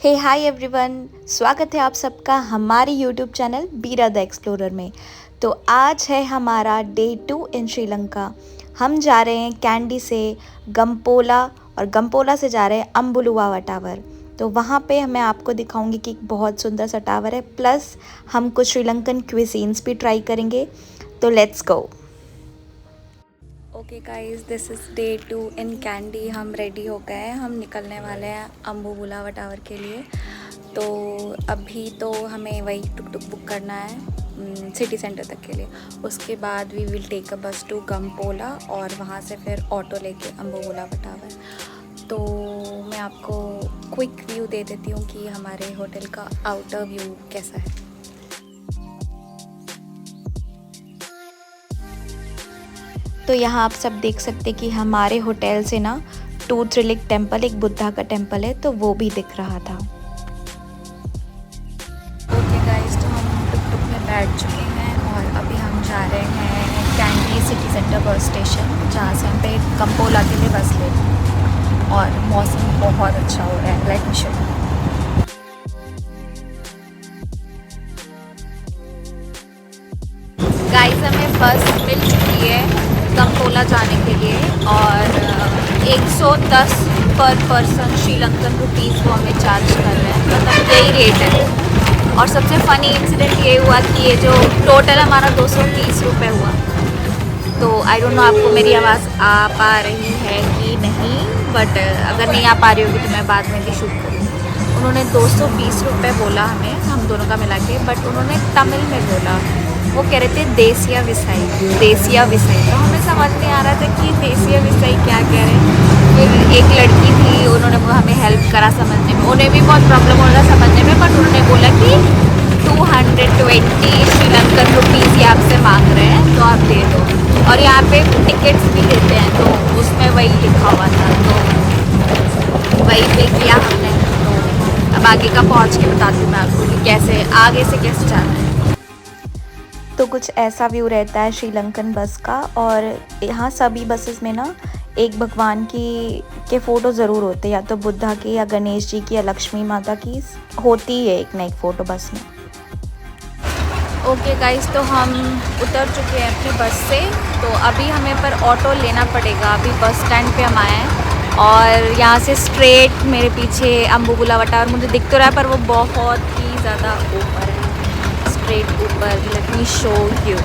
हे hi everyone, स्वागत है आप सबका हमारे यूट्यूब चैनल बीरा द एक्सप्लोरर में। तो आज है हमारा डे 2 इन श्रीलंका। हम जा रहे हैं कैंडी से गंपोला और गंपोला से जा रहे हैं अम्बुलुआवा टावर। तो वहाँ पे मैं आपको दिखाऊंगी कि एक बहुत सुंदर सा टावर है, प्लस हम कुछ श्रीलंकन क्विजीन्स भी ट्राई करेंगे। तो let's go. Okay guys, this is day 2 in candy. हम रेडी हो गए हैं, हम निकलने वाले हैं अम्बुलुआवा टावर के लिए। तो अभी तो हमें वही टुक टुक बुक करना है सिटी सेंटर तक के लिए। उसके बाद वी विल टेक अ बस टू गंपोला और वहाँ से फिर ऑटो लेके अम्बुलुआवा टावर। तो मैं आपको क्विक व्यू दे देती हूँ कि हमारे होटल का आउटर व्यू कैसा है। तो यहाँ आप सब देख सकते कि हमारे होटल से ना टूथ रिलिक टेम्पल, एक बुद्धा का टेम्पल है, तो वो भी दिख रहा था। ओके गाइस, तो हम टुक टुक में बैठ चुके हैं और अभी हम जा रहे हैं candy city centre bus station, जहाँ से हम पे गंपोला के लिए बस ले। और मौसम बहुत अच्छा हो रहा है, let me show you. Guys, हमें बस मिल चुकी है गंपोला जाने के लिए और 110 पर पर्सन श्रीलंकन रुपीज़ वो हमें चार्ज कर रहे हैं, मतलब यही रेट है। और सबसे फ़नी इंसिडेंट ये हुआ कि ये जो टोटल हमारा 230 रुपये हुआ। तो आई डोंट नो आपको मेरी आवाज़ आ पा रही है कि नहीं, बट अगर नहीं आ पा रही होगी तो मैं बाद में भी शूट करूँगी। उन्होंने 220 रुपये बोला हमें, हम दोनों का मिला के, बट उन्होंने तमिल में बोला। वो कह रहे थे देसिया विसाई, देसिया विसाई। तो हमें समझ नहीं आ रहा था कि देसिया विसाई क्या कह रहे हैं। फिर एक लड़की थी, उन्होंने हमें हेल्प करा समझने में। उन्हें भी बहुत प्रॉब्लम हो रहा था समझने में, बट उन्होंने बोला कि 220 श्रीलंकन रुपीज़ ये आपसे मांग रहे हैं, तो आप दे दो। और यहाँ पे टिकट्स भी देते हैं, तो उसमें वही लिखा हुआ था, तो वही पे किया हमने। तो अब आगे का पहुँच के बताती हूँ मैं आपको कि कैसे आगे से कैसे जाना है। तो कुछ ऐसा व्यू रहता है श्रीलंकन बस का। और यहाँ सभी बसेस में ना एक भगवान के फ़ोटो ज़रूर होते हैं, या तो बुद्धा की या गणेश जी की या लक्ष्मी माता की होती है एक ना एक फ़ोटो बस में। ओके गाइस, तो हम उतर चुके हैं अपने बस से। तो अभी हमें पर ऑटो लेना पड़ेगा। अभी बस स्टैंड पे हम आए हैं और यहाँ से स्ट्रेट मेरे पीछे अम्बुलुआवा टावर मुझे दिख तो रहा है, पर वो बहुत ही ज़्यादा ऊपर है, स्ट्रेट ऊपर। Let me show you.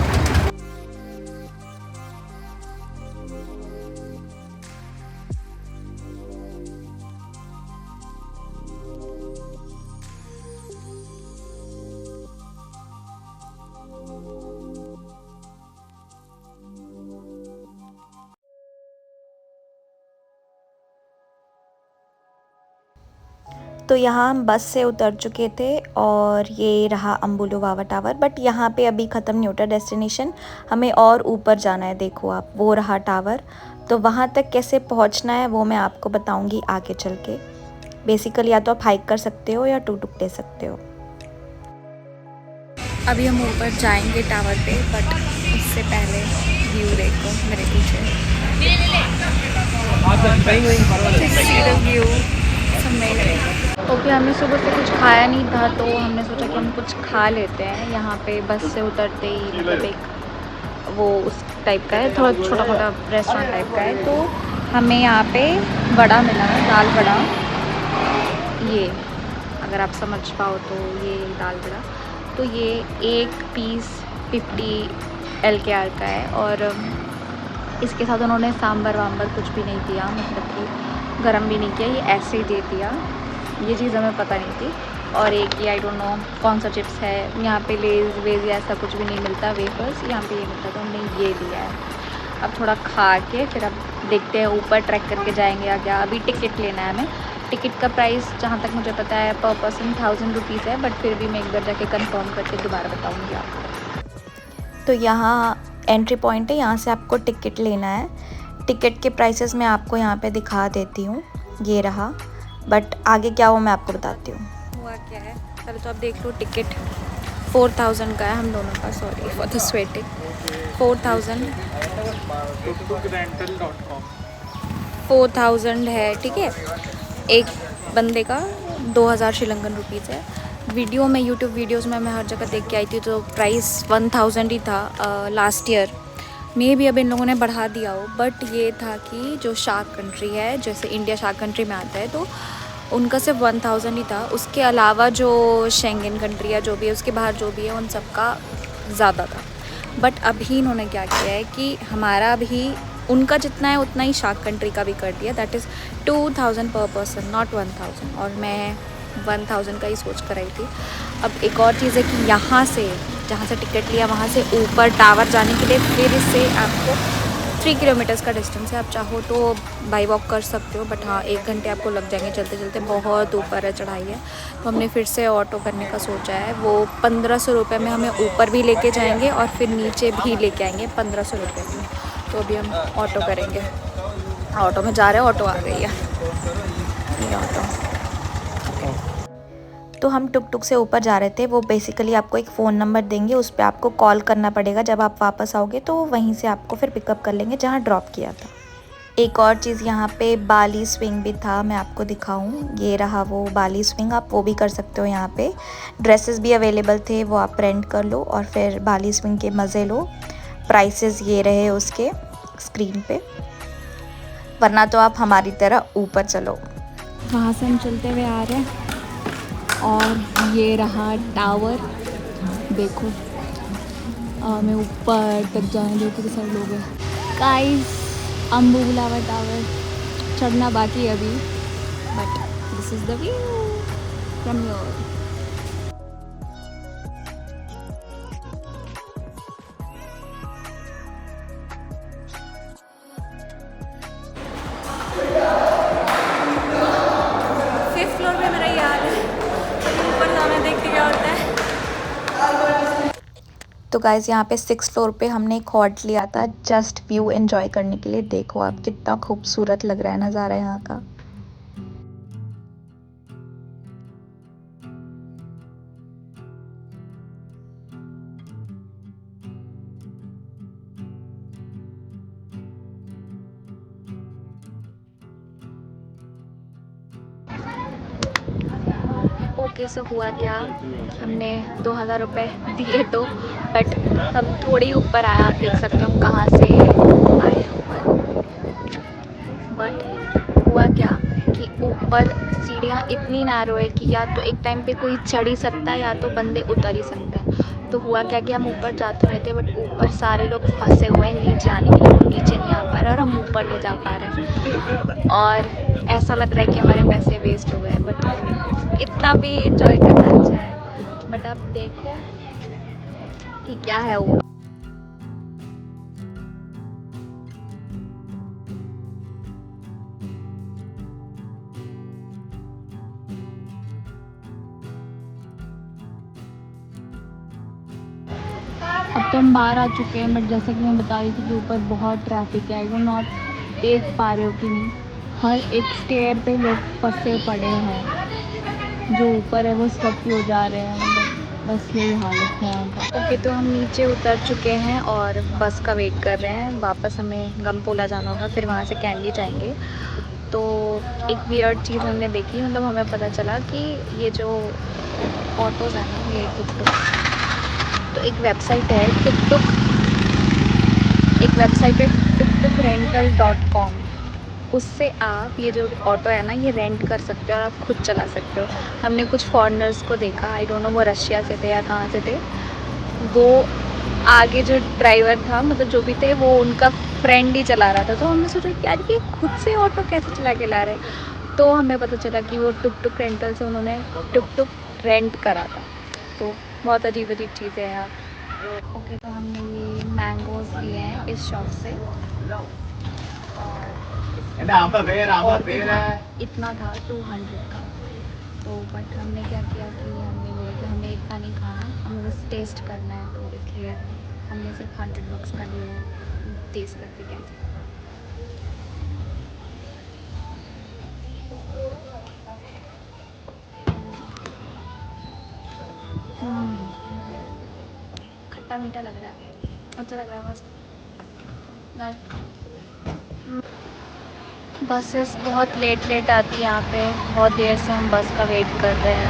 तो यहाँ हम बस से उतर चुके थे और ये रहा अम्बुलुआवा टावर। बट यहाँ पे अभी ख़त्म नहीं होता डेस्टिनेशन, हमें और ऊपर जाना है। देखो आप, वो रहा टावर। तो वहाँ तक कैसे पहुँचना है वो मैं आपको बताऊँगी आगे चल के। बेसिकली या तो आप हाइक कर सकते हो या टुक ले सकते हो। अभी हम ऊपर जाएंगे टावर पे, बट उससे पहले व्यू देखो मेरे पीछे। ओके, हमने सुबह से कुछ खाया नहीं था, तो हमने सोचा कि हम कुछ खा लेते हैं। यहाँ पे बस से उतरते ही मतलब एक वो उस टाइप का है, थोड़ा छोटा मोटा रेस्टोरेंट टाइप का है। तो हमें यहाँ पे वड़ा मिला है, दाल वड़ा। ये अगर आप समझ पाओ तो ये दाल वड़ा, तो ये एक पीस 50 LKR का है। और इसके साथ उन्होंने सांभर वाम्बर कुछ भी नहीं दिया, मतलब कि गरम भी नहीं किया, ये ऐसे ही दे दिया। ये चीज़ हमें पता नहीं थी। और एक ये आई डोंट नो कौन सा चिप्स है, यहाँ पे लेज़ वेज़ ऐसा कुछ भी नहीं मिलता, वेफर्स यहाँ पे ये मिलता, तो हमने ये लिया है। अब थोड़ा खा के फिर अब देखते हैं, ऊपर ट्रैक करके जाएंगे आगे। अभी टिकट लेना है हमें। टिकट का प्राइस जहाँ तक मुझे पता है पर पर्सन 1000 रुपीज़ है, बट फिर भी मैं एक बार जाके कंफर्म करके दोबारा बताऊँगी आपको। तो यहाँ एंट्री पॉइंट है, यहाँ से आपको टिकट लेना है। टिकट के प्राइसेस मैं आपको यहाँ पे दिखा देती हूँ, ये रहा। बट आगे क्या हो मैं आपको बताती हूँ। हुआ क्या है पहले तो आप देख लो। टिकट 4000 का है हम दोनों का, सॉरी फॉर द स्वेटिंग। 4000 है, ठीक है, एक बंदे का 2000 श्रीलंकन रुपीज़ है। वीडियो में यूट्यूब वीडियोस में मैं हर जगह देख के आई थी तो प्राइस 1000 ही था लास्ट ईयर में भी। अब इन लोगों ने बढ़ा दिया हो, बट ये था कि जो शार्क कंट्री है, जैसे इंडिया शार्क कंट्री में आता है, तो उनका सिर्फ 1000 ही था। उसके अलावा जो शेंगन कंट्री है, जो भी है उसके बाहर जो भी है, उन सबका ज़्यादा था। बट अभी इन्होंने क्या किया है कि हमारा भी उनका जितना है उतना ही शार्क कंट्री का भी कर दिया। दैट इज़ 2000 पर पर्सन, नॉट 1000। और मैं 1000 का ही सोच कर आई थी। अब एक और चीज़ है कि यहाँ से, जहाँ से टिकट लिया वहाँ से ऊपर टावर जाने के लिए फिर से आपको 3 किलोमीटर्स का डिस्टेंस है। आप चाहो तो बाई वॉक कर सकते हो, बट हाँ 1 घंटे आपको लग जाएंगे चलते चलते, बहुत ऊपर है, चढ़ाई है। तो हमने फिर से ऑटो करने का सोचा है। वो 1500 रुपये में हमें ऊपर भी लेके जाएंगे और फिर नीचे भी लेके आएंगे 1500 रुपये में। तो अभी हम ऑटो करेंगे। ऑटो में जा रहे हैं, ऑटो आ गई है, ये ऑटो। तो हम टुक टुक से ऊपर जा रहे थे। वो बेसिकली आपको एक फ़ोन नंबर देंगे, उस पर आपको कॉल करना पड़ेगा। जब आप वापस आओगे तो वहीं से आपको फिर पिकअप कर लेंगे जहाँ ड्रॉप किया था। एक और चीज़ यहाँ पे बाली स्विंग भी था, मैं आपको दिखाऊं। ये रहा वो बाली स्विंग, आप वो भी कर सकते हो। यहाँ पे ड्रेसेस भी अवेलेबल थे, वो आप रेंट कर लो और फिर बाली स्विंग के मज़े लो। प्राइसेस ये रहे उसके स्क्रीन पे, वरना तो आप हमारी तरह ऊपर चलो। वहाँ से हम चलते हुए आ रहे हैं और ये रहा टावर। देखो मैं ऊपर तक जाने देती तो सब लोग हैं। गाइस, अम्बुलावा टावर चढ़ना बाकी है अभी, but this is the view from your. Fifth floor पे मेरा यार है, ऊपर जाना, देखते क्या होता है। तो गाइज़ यहाँ पे 6th फ्लोर पे हमने एक हॉट लिया था जस्ट व्यू एंजॉय करने के लिए। देखो आप कितना खूबसूरत लग रहा है नज़ारा यहाँ का। ओके, सो हुआ क्या, हमने 2000 रुपये दिए तो, बट हम थोड़ी ऊपर आया, आप देख सकते हो हम कहाँ से आए ऊपर। बट हुआ क्या कि ऊपर सीढ़ियाँ इतनी नैरो है कि या तो एक टाइम पे कोई चढ़ ही सकता है या तो बंदे उतर ही सकते हैं। तो हुआ क्या कि हम ऊपर जाते रहते, बट ऊपर सारे लोग फंसे हुए हैं नीचे आने के लिए, वो नीचे नहीं आ पा रहे और हम ऊपर नहीं जा पा रहे हैं। और ऐसा लग रहा है कि हमारे पैसे वेस्ट हो गए, बट इतना भी इंजॉय करना अच्छा है। बट अब देखो कि क्या है वो। अब तो हम बाहर आ चुके हैं, बट जैसे कि मैं बता रही थी कि ऊपर बहुत ट्रैफिक है। आई डोंट नॉट देख पा रहे हो कि नहीं, हर एक स्टेयर पे लोग फंसे पड़े हैं। जो ऊपर है वो सब हो जा रहे हैं, बस यही हालत है यहाँ का। ओके, तो हम नीचे उतर चुके हैं और बस का वेट कर रहे हैं। वापस हमें गमपोला जाना होगा, फिर वहाँ से कैंडी जाएंगे। तो एक वियर्ड चीज़ हमने देखी, मतलब हमें पता चला कि ये जो ऑटोज़ हैं ना, ये टुक, तो एक वेबसाइट है tuktukrental.com। उससे आप ये जो ऑटो है ना, ये रेंट कर सकते हो और आप खुद चला सकते हो। हमने कुछ फॉरेनर्स को देखा, आई डोंट नो वो रशिया से थे या कहाँ से थे। वो आगे जो ड्राइवर था, मतलब जो भी थे, वो उनका फ्रेंड ही चला रहा था। तो हमने सोचा कि यार ये खुद से ऑटो कैसे चला के ला रहे हैं। तो हमें पता चला कि वो टुक टुक रेंटल से उन्होंने टुक टुक रेंट करा था। तो बहुत अजीब अजीब चीज़ें हैं यार। ओके, तो हमने ये मैंगोज़ लिए हैं इस शॉप से, और इतना था 200 का। तो बट हमने क्या किया कि हमने बोला कि हमें इतना नहीं खाना, हमें बस टेस्ट करना है, तो इसलिए हमने सिर्फ 100 बुक्स का लिए, टेस्ट करके कैसे। खट्टा मीठा लग रहा है, अच्छा लग रहा है मस्त। बसेस बहुत लेट आती है यहाँ पे। बहुत देर से हम बस का वेट कर रहे हैं।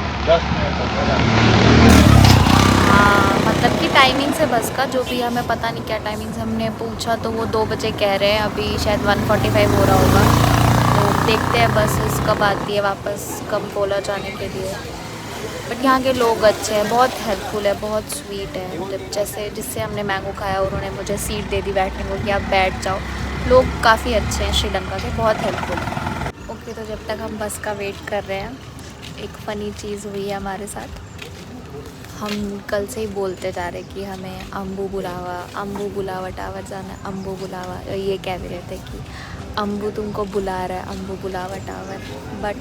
हाँ, मतलब कि टाइमिंग से बस का जो भी हमें पता नहीं क्या टाइमिंग से हमने पूछा तो वो 2 बजे कह रहे हैं। अभी शायद 1:45 हो रहा होगा। तो देखते हैं बसेस कब आती है वापस कंपोला जाने के लिए। बट यहाँ के लोग अच्छे हैं, बहुत हेल्पफुल है, बहुत स्वीट है। मतलब जैसे जिससे हमने मैंगो खाया उन्होंने मुझे सीट दे दी बैठने को कि आप बैठ जाओ। लोग काफ़ी अच्छे हैं श्रीलंका के, बहुत हेल्पफुल है। ओके, तो जब तक हम बस का वेट कर रहे हैं, एक फ़नी चीज़ हुई है हमारे साथ। हम कल से ही बोलते जा रहे कि हमें अम्बू बुलावा टावर जाना है, अम्बू बुलावा। और ये कह भी रहे थे कि अम्बू तुमको बुला रहा है, अम्बू बुलावा टावर। बट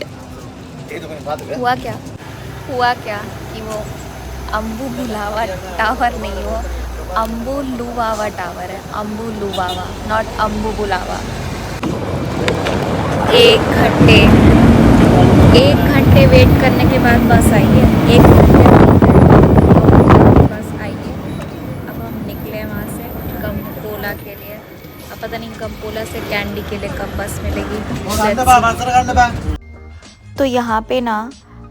हुआ क्या कि वो अम्बू बुलावा टावर नहीं, वो अम्बू लुवावा टावर है। अम्बू लुवावा, नॉट अम्बू बुलावा। 1 घंटे वेट करने के बाद बस आई है। 1 घंटे बस आई है। अब हम निकले वहाँ से कंपोला के लिए। अब पता नहीं कंपोला से कैंडी के लिए कब बस मिलेगी। तो यहाँ पे ना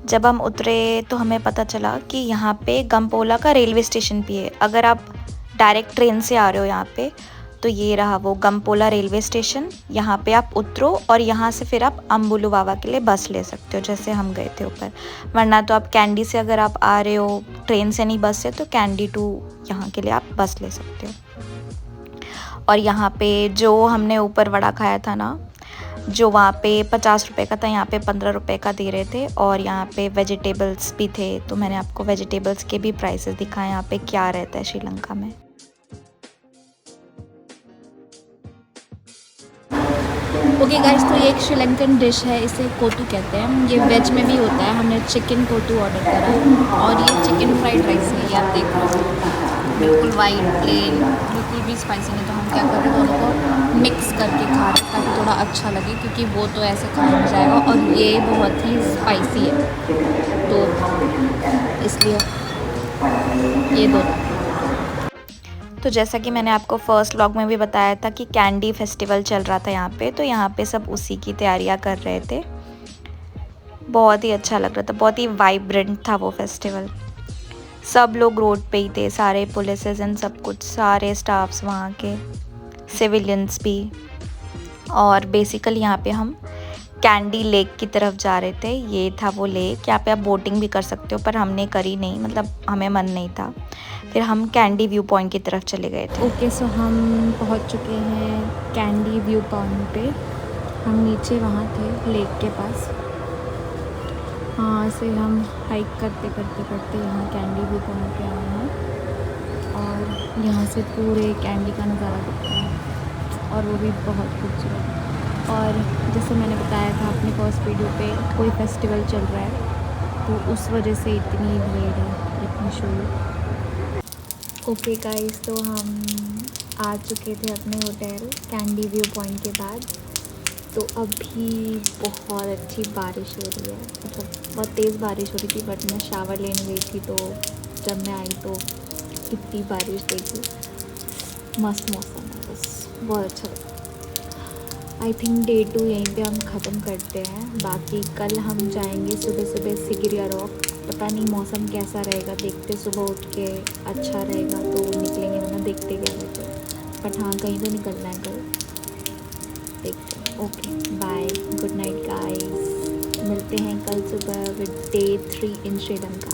जब हम उतरे तो हमें पता चला कि यहाँ पे गम्पोला का रेलवे स्टेशन भी है। अगर आप डायरेक्ट ट्रेन से आ रहे हो यहाँ पे तो ये रहा वो गम्पोला रेलवे स्टेशन। यहाँ पे आप उतरो और यहाँ से फिर आप अम्बुलुवावा के लिए बस ले सकते हो, जैसे हम गए थे ऊपर। वरना तो आप कैंडी से अगर आप आ रहे हो ट्रेन से नहीं बस से, तो कैंडी टू यहाँ के लिए आप बस ले सकते हो। और यहाँ पे जो हमने ऊपर वड़ा खाया था ना, जो वहाँ पे 50 रुपये का था, यहाँ पे 15 रुपये का दे रहे थे। और यहाँ पे वेजिटेबल्स भी थे, तो मैंने आपको वेजिटेबल्स के भी प्राइसेस दिखाए यहाँ पे क्या रहता है श्रीलंका में। ओके गाइस, तो ये एक श्रीलंकन डिश है, इसे कोटू कहते हैं। ये वेज में भी होता है। हमने चिकन कोटू ऑर्डर करा और ये चिकन फ्राइड राइस है। ये आप देख लो, बिल्कुल वाइट प्लेन, बिल्कुल भी स्पाइसी नहीं। तो हम क्या कर रहे हैं, दोनों को मिक्स करके खा रहे हैं ताकि थोड़ा अच्छा लगे, क्योंकि वो तो ऐसे खाया नहीं जाएगा और ये बहुत ही स्पाइसी है, तो इसलिए ये दोनों। तो जैसा कि मैंने आपको फर्स्ट व्लॉग में भी बताया था कि कैंडी फेस्टिवल चल रहा था यहाँ पे, तो यहाँ पे सब उसी की तैयारियाँ कर रहे थे। बहुत ही अच्छा लग रहा था, बहुत ही वाइब्रेंट था वो फेस्टिवल। सब लोग रोड पे ही थे, सारे पुलिसेस एंड सब कुछ, सारे स्टाफ्स वहाँ के, सिविलियंस भी। और बेसिकली यहाँ पे हम कैंडी लेक की तरफ जा रहे थे। ये था वो लेक, यहाँ पे आप बोटिंग भी कर सकते हो, पर हमने करी नहीं, मतलब हमें मन नहीं था। फिर हम कैंडी व्यू पॉइंट की तरफ चले गए थे। ओके, सो हम पहुँच चुके हैं कैंडी व्यू पॉइंट पे। हम नीचे वहाँ थे लेक के पास। हाँ, से हम हाइक करते यहाँ कैंडी व्यू पॉइंट पे आए हैं और यहाँ से पूरे कैंडी का नज़ारा दिखता है और वो भी बहुत खूबसूरत। और जैसे मैंने बताया था अपने फर्स्ट वीडियो पे, कोई फेस्टिवल चल रहा है तो उस वजह से इतनी भीड़ है, इतनी शोर। ओके गाइस, तो हम आ चुके थे अपने होटल कैंडी व्यू पॉइंट के बाद। तो अभी बहुत अच्छी बारिश हो रही है, मतलब बहुत तेज़ बारिश हो रही थी। बट मैं शावर लेने गई थी तो जब मैं आई तो इतनी बारिश देखी। मस्त मौसम है, बस बहुत अच्छा लगा। आई थिंक डे 2 यहीं पे हम ख़त्म करते हैं। बाकी कल हम जाएंगे सुबह सिगिरिया रॉक। पता नहीं मौसम कैसा रहेगा, देखते सुबह उठ के अच्छा रहेगा तो निकलेंगे, वरना देखते क्या रहते हैं। बट हाँ, कहीं तो निकलना है कल, देखते हैं। Okay bye, good night guys. मिलते हैं कल सुबह विद डे 3 इन श्रीलंका।